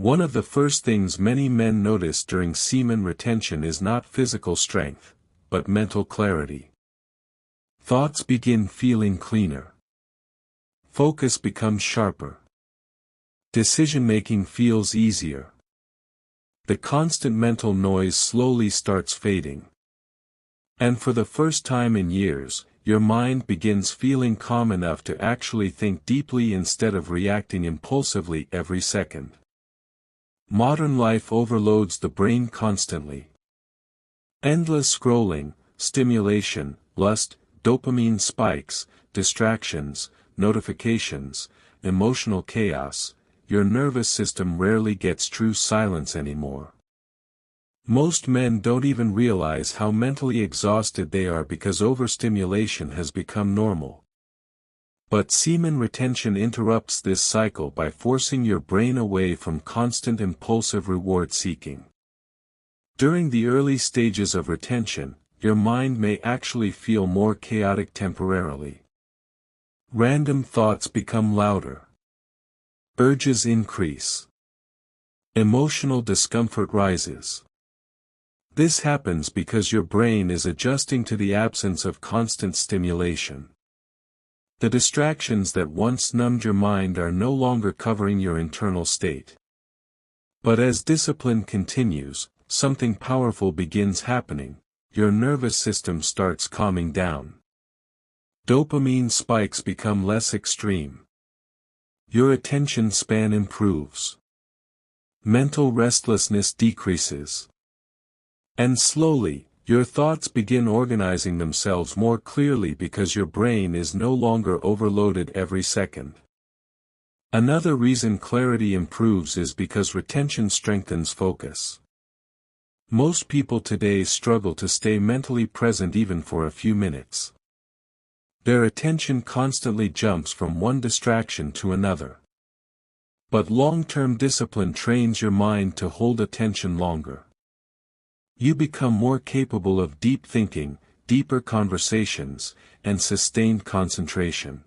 One of the first things many men notice during semen retention is not physical strength, but mental clarity. Thoughts begin feeling cleaner. Focus becomes sharper. Decision-making feels easier. The constant mental noise slowly starts fading. And for the first time in years, your mind begins feeling calm enough to actually think deeply instead of reacting impulsively every second. Modern life overloads the brain constantly. Endless scrolling, stimulation, lust, dopamine spikes, distractions, notifications, emotional chaos. Your nervous system rarely gets true silence anymore. Most men don't even realize how mentally exhausted they are because overstimulation has become normal. But semen retention interrupts this cycle by forcing your brain away from constant impulsive reward seeking. During the early stages of retention, your mind may actually feel more chaotic temporarily. Random thoughts become louder. Urges increase. Emotional discomfort rises. This happens because your brain is adjusting to the absence of constant stimulation. The distractions that once numbed your mind are no longer covering your internal state. But as discipline continues, something powerful begins happening. Your nervous system starts calming down. Dopamine spikes become less extreme. Your attention span improves. Mental restlessness decreases. And slowly, your thoughts begin organizing themselves more clearly because your brain is no longer overloaded every second. Another reason clarity improves is because retention strengthens focus. Most people today struggle to stay mentally present even for a few minutes. Their attention constantly jumps from one distraction to another. But long-term discipline trains your mind to hold attention longer. You become more capable of deep thinking, deeper conversations, and sustained concentration.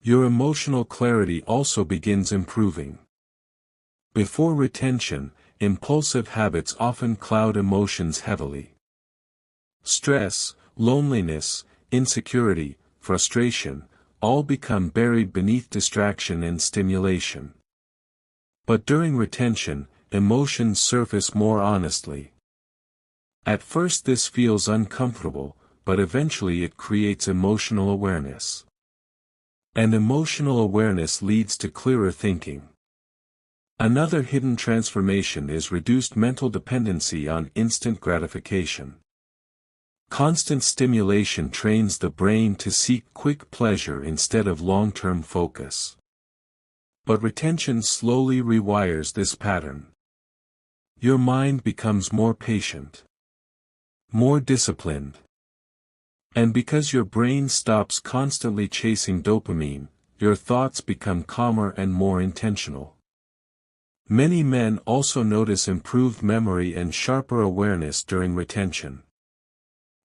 Your emotional clarity also begins improving. Before retention, impulsive habits often cloud emotions heavily. Stress, loneliness, insecurity, frustration, all become buried beneath distraction and stimulation. But during retention, emotions surface more honestly. At first this feels uncomfortable, but eventually it creates emotional awareness. And emotional awareness leads to clearer thinking. Another hidden transformation is reduced mental dependency on instant gratification. Constant stimulation trains the brain to seek quick pleasure instead of long-term focus. But retention slowly rewires this pattern. Your mind becomes more patient, more disciplined. And because your brain stops constantly chasing dopamine, your thoughts become calmer and more intentional. Many men also notice improved memory and sharper awareness during retention.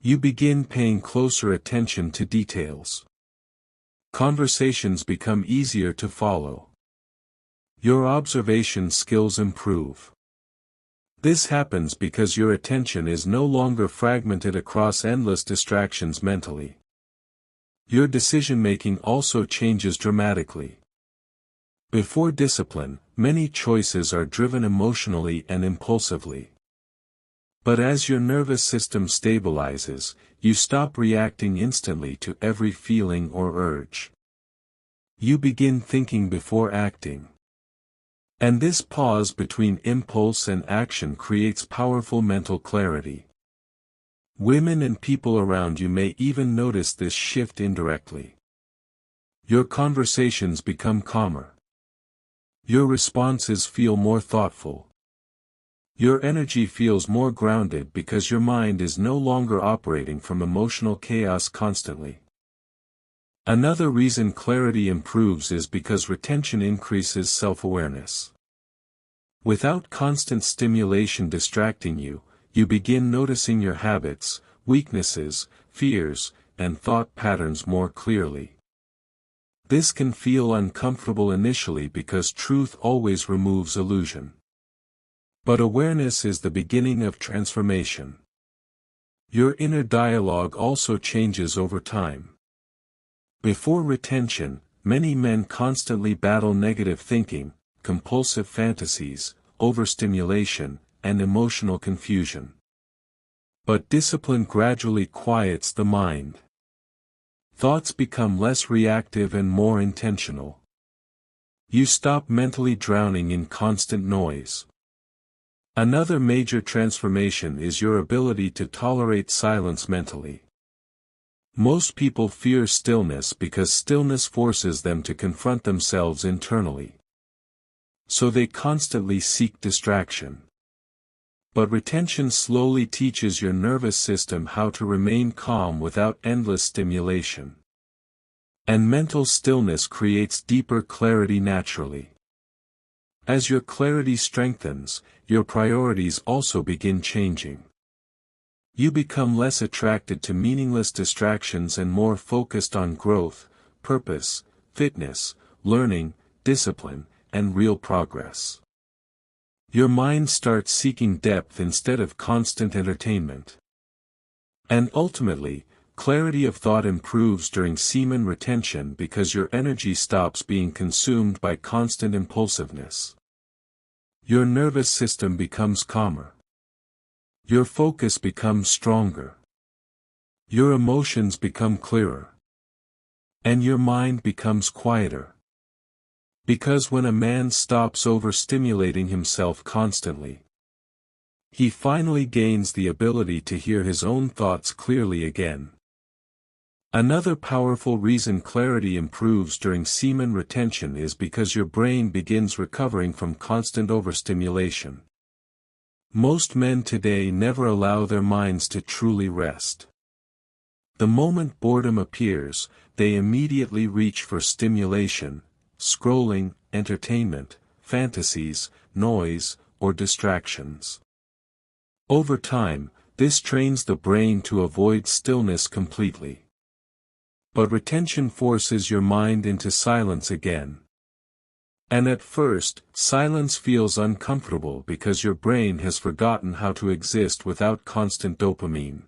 You begin paying closer attention to details. Conversations become easier to follow. Your observation skills improve. This happens because your attention is no longer fragmented across endless distractions mentally. Your decision-making also changes dramatically. Before discipline, many choices are driven emotionally and impulsively. But as your nervous system stabilizes, you stop reacting instantly to every feeling or urge. You begin thinking before acting. And this pause between impulse and action creates powerful mental clarity. Women and people around you may even notice this shift indirectly. Your conversations become calmer. Your responses feel more thoughtful. Your energy feels more grounded because your mind is no longer operating from emotional chaos constantly. Another reason clarity improves is because retention increases self-awareness. Without constant stimulation distracting you, you begin noticing your habits, weaknesses, fears, and thought patterns more clearly. This can feel uncomfortable initially because truth always removes illusion. But awareness is the beginning of transformation. Your inner dialogue also changes over time. Before retention, many men constantly battle negative thinking, compulsive fantasies, overstimulation, and emotional confusion. But discipline gradually quiets the mind. Thoughts become less reactive and more intentional. You stop mentally drowning in constant noise. Another major transformation is your ability to tolerate silence mentally. Most people fear stillness because stillness forces them to confront themselves internally. So they constantly seek distraction. But retention slowly teaches your nervous system how to remain calm without endless stimulation. And mental stillness creates deeper clarity naturally. As your clarity strengthens, your priorities also begin changing. You become less attracted to meaningless distractions and more focused on growth, purpose, fitness, learning, discipline, and real progress. Your mind starts seeking depth instead of constant entertainment. And ultimately, clarity of thought improves during semen retention because your energy stops being consumed by constant impulsiveness. Your nervous system becomes calmer. Your focus becomes stronger. Your emotions become clearer. And your mind becomes quieter. Because when a man stops overstimulating himself constantly, he finally gains the ability to hear his own thoughts clearly again. Another powerful reason clarity improves during semen retention is because your brain begins recovering from constant overstimulation. Most men today never allow their minds to truly rest. The moment boredom appears, they immediately reach for stimulation, scrolling, entertainment, fantasies, noise, or distractions. Over time, this trains the brain to avoid stillness completely. But retention forces your mind into silence again. And at first, silence feels uncomfortable because your brain has forgotten how to exist without constant dopamine.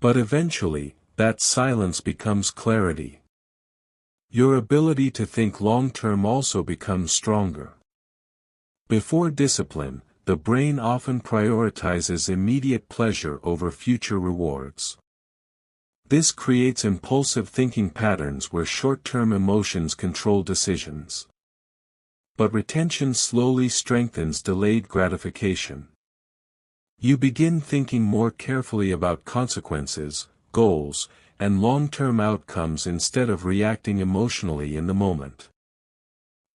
But eventually, that silence becomes clarity. Your ability to think long-term also becomes stronger. Before discipline, the brain often prioritizes immediate pleasure over future rewards. This creates impulsive thinking patterns where short-term emotions control decisions. But retention slowly strengthens delayed gratification. You begin thinking more carefully about consequences, goals, and long-term outcomes instead of reacting emotionally in the moment.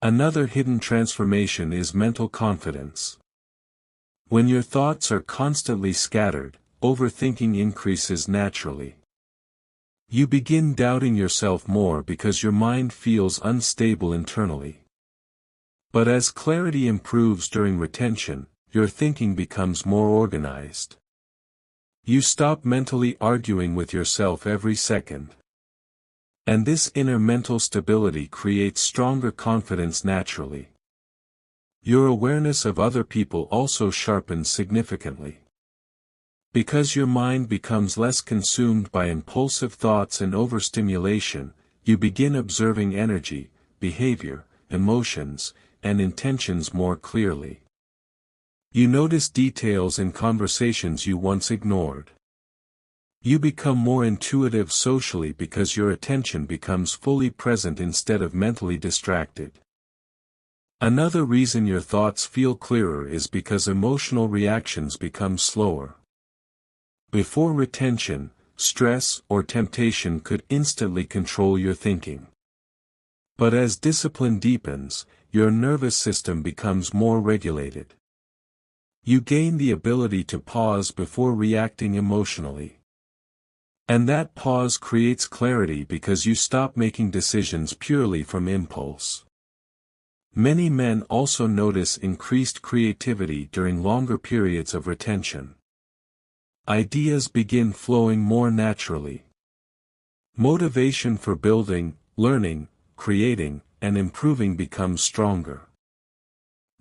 Another hidden transformation is mental confidence. When your thoughts are constantly scattered, overthinking increases naturally. You begin doubting yourself more because your mind feels unstable internally. But as clarity improves during retention, your thinking becomes more organized. You stop mentally arguing with yourself every second. And this inner mental stability creates stronger confidence naturally. Your awareness of other people also sharpens significantly. Because your mind becomes less consumed by impulsive thoughts and overstimulation, you begin observing energy, behavior, emotions, and intentions more clearly. You notice details in conversations you once ignored. You become more intuitive socially because your attention becomes fully present instead of mentally distracted. Another reason your thoughts feel clearer is because emotional reactions become slower. Before retention, stress or temptation could instantly control your thinking. But as discipline deepens, your nervous system becomes more regulated. You gain the ability to pause before reacting emotionally. And that pause creates clarity because you stop making decisions purely from impulse. Many men also notice increased creativity during longer periods of retention. Ideas begin flowing more naturally. Motivation for building, learning, creating, and improving becomes stronger.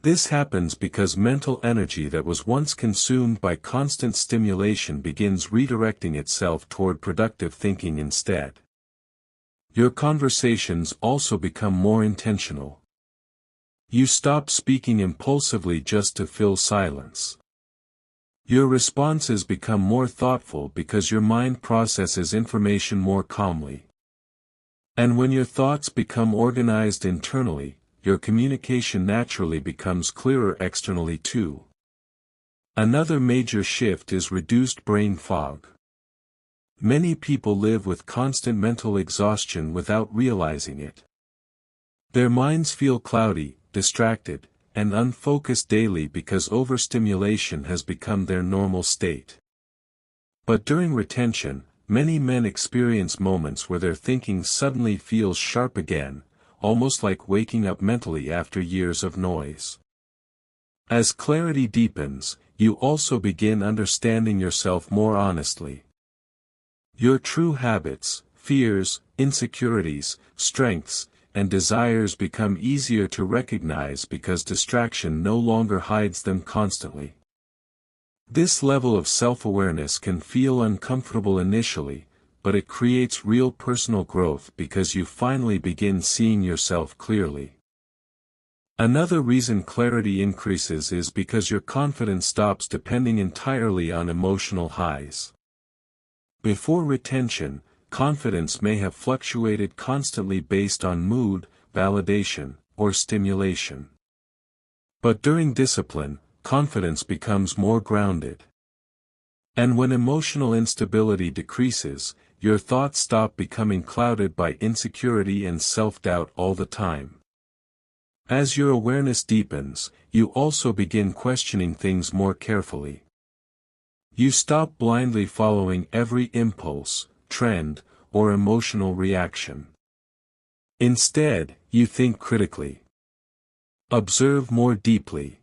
This happens because mental energy that was once consumed by constant stimulation begins redirecting itself toward productive thinking instead. Your conversations also become more intentional. You stop speaking impulsively just to fill silence. Your responses become more thoughtful because your mind processes information more calmly. And when your thoughts become organized internally, your communication naturally becomes clearer externally too. Another major shift is reduced brain fog. Many people live with constant mental exhaustion without realizing it. Their minds feel cloudy, distracted, and unfocused daily because overstimulation has become their normal state. But during retention, many men experience moments where their thinking suddenly feels sharp again, almost like waking up mentally after years of noise. As clarity deepens, you also begin understanding yourself more honestly. Your true habits, fears, insecurities, strengths, and desires become easier to recognize because distraction no longer hides them constantly. This level of self-awareness can feel uncomfortable initially, but it creates real personal growth because you finally begin seeing yourself clearly. Another reason clarity increases is because your confidence stops depending entirely on emotional highs. Before retention, confidence may have fluctuated constantly based on mood, validation, or stimulation. But during discipline, confidence becomes more grounded. And when emotional instability decreases, your thoughts stop becoming clouded by insecurity and self-doubt all the time. As your awareness deepens, you also begin questioning things more carefully. You stop blindly following every impulse, trend, or emotional reaction. Instead, you think critically, observe more deeply,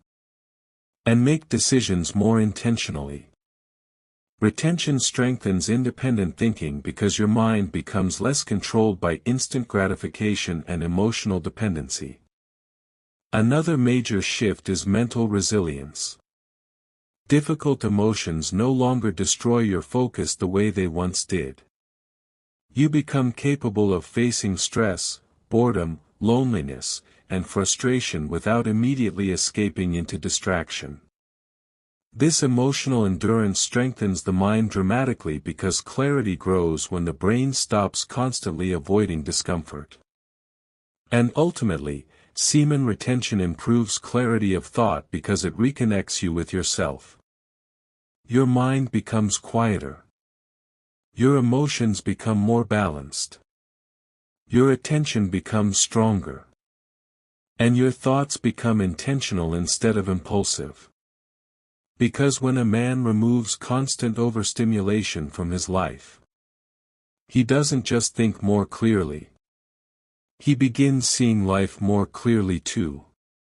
and make decisions more intentionally. Retention strengthens independent thinking because your mind becomes less controlled by instant gratification and emotional dependency. Another major shift is mental resilience. Difficult emotions no longer destroy your focus the way they once did. You become capable of facing stress, boredom, loneliness, and frustration without immediately escaping into distraction. This emotional endurance strengthens the mind dramatically because clarity grows when the brain stops constantly avoiding discomfort. And ultimately, semen retention improves clarity of thought because it reconnects you with yourself. Your mind becomes quieter. Your emotions become more balanced. Your attention becomes stronger. And your thoughts become intentional instead of impulsive. Because when a man removes constant overstimulation from his life, he doesn't just think more clearly. He begins seeing life more clearly too.